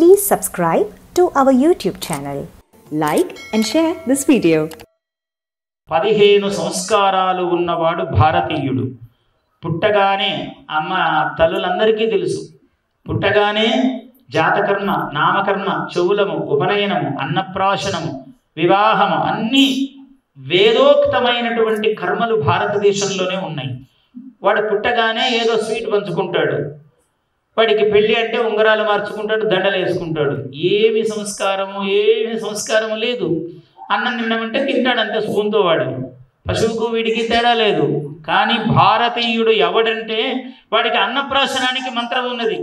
Please subscribe to our YouTube channel. Like and share this video. 15 సంస్కారాలు ఉన్నవాడు భారతీయుడు. పుట్టగానే అమ్మ తల్లులందరికీ తెలుసు. పుట్టగానే జాతకర్మ, నామకర్మ, చెవులము, ఉపనయనము, అన్నప్రాశనము, వివాహము అన్నీ వేదోక్తమైనటువంటి కర్మలు భారతదేశంలోనే ఉన్నాయి. వాడు పుట్టగానే ఏదో స్వీట్ పంచుకుంటాడు. వాడికి పెళ్ళి అంటే ఉంగరాలు మార్చుకుంటాడు, దండలు వేసుకుంటాడు. ఏమి సంస్కారము లేదు. అన్నం తినమంటే తింటాడు అంతే స్పూన్తో. వాడు పశువుకు వీడికి తేడా లేదు. కానీ భారతీయుడు ఎవడంటే వాడికి అన్నప్రాశనానికి మంత్రం ఉన్నది.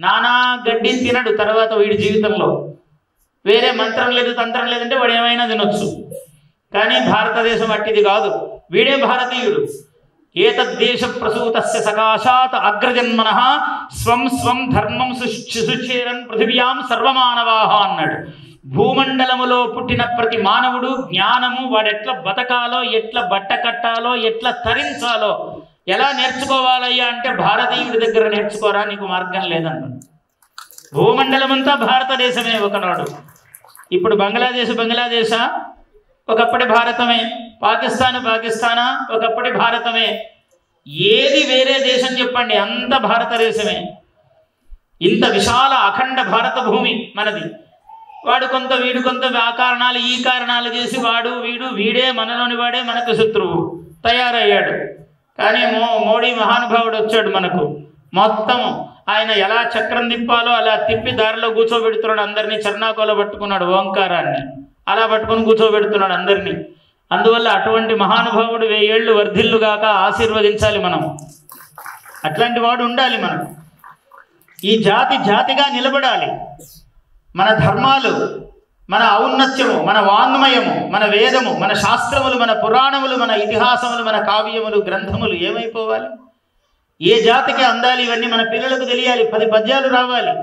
నానా గడ్డి తినడు తర్వాత వీడి జీవితంలో. వేరే మంత్రం లేదు, తంత్రం లేదంటే వాడు ఏమైనా తినొచ్చు. కానీ భారతదేశం అట్టిది కాదు. వీడే భారతీయుడు. ఏతద్దేశ ప్రసూతస్య సకాశాత్ అగ్రజన్మనః స్వం స్వం ధర్మం సుచేరన్ పృథివ్యాం సర్వమానవాహ అన్నాడు. భూమండలములో పుట్టిన ప్రతి మానవుడు జ్ఞానము, వాడెట్లా బతకాలో, ఎట్లా బట్ట కట్టాలో, ఎట్లా తరించాలో ఎలా నేర్చుకోవాలయ్యా అంటే భారతీయుడి దగ్గర నేర్చుకోరా, నీకు మార్గం లేదన్నాడు. భూమండలమంతా భారతదేశమే ఒకనాడు. ఇప్పుడు బంగ్లాదేశా ఒకప్పటి భారతమే, పాకిస్తానా ఒకప్పటి భారతమే. ఏది వేరే దేశం చెప్పండి, అంత భారతదేశమే. ఇంత విశాల అఖండ భారత భూమి మనది. వాడు కొంత వీడు కొంత ఆ కారణాలు ఈ కారణాలు చేసి వీడే మనలోని వాడే మనకు శత్రువు తయారయ్యాడు. కానీ మోడీ మహానుభావుడు వచ్చాడు మనకు. మొత్తం ఆయన ఎలా చక్రం తిప్పాలో అలా తిప్పి దారిలో కూర్చోబెడుతున్నాడు అందరినీ. చర్నాకోలో పట్టుకున్నాడు, ఓంకారాన్ని అలా పట్టుకొని కూర్చోబెడుతున్నాడు అందరినీ. అందువల్ల అటువంటి మహానుభావుడు 1000 ఏళ్ళు వర్ధిల్లుగాక ఆశీర్వదించాలి మనం. అట్లాంటి వాడు ఉండాలి మనం. ఈ జాతిగా నిలబడాలి. మన ధర్మాలు, మన ఔన్నత్యము, మన వాంగ్మయము, మన వేదము, మన శాస్త్రములు, మన పురాణములు, మన ఇతిహాసములు, మన కావ్యములు, గ్రంథములు ఏమైపోవాలి? ఏ జాతికి అందాలి? ఇవన్నీ మన పిల్లలకు తెలియాలి. 10 పద్యాలు రావాలి.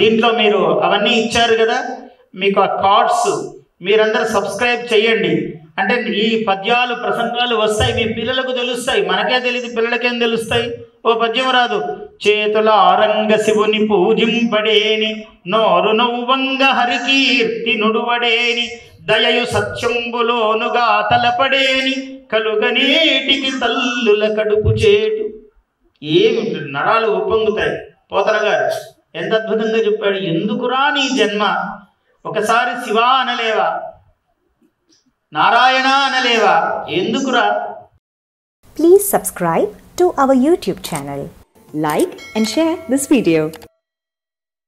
దీంట్లో మీరు అవన్నీ ఇచ్చారు కదా, మీకు ఆ కార్డ్స్ మీరందరూ సబ్స్క్రైబ్ చేయండి. అంటే ఈ పద్యాలు ప్రసంగాలు వస్తాయి, మీ పిల్లలకు తెలుస్తాయి. మనకే తెలియదు, పిల్లలకేం తెలుస్తాయి? ఓ పద్యం రాదు. చేతుల ఆరంగ శివుని పూజింపడేని, నోరు నవ్వంగ హరికీర్తి నుడువడేని, దయయు సత్యంబులోనుగా తలపడేని, కలుగనేటికి తల్లుల కడుపు చేటు. ఏమి నరాలు ఉప్పొంగుతాయి. పోతన గారు ఎంత అద్భుతంగా చెప్పాడు. ఎందుకురా నీ జన్మ? ఒకసారి శివ అనలేవా, నారాయణ అనలేవా? ఎందుకురా? Please subscribe to our YouTube channel. Like and share this video.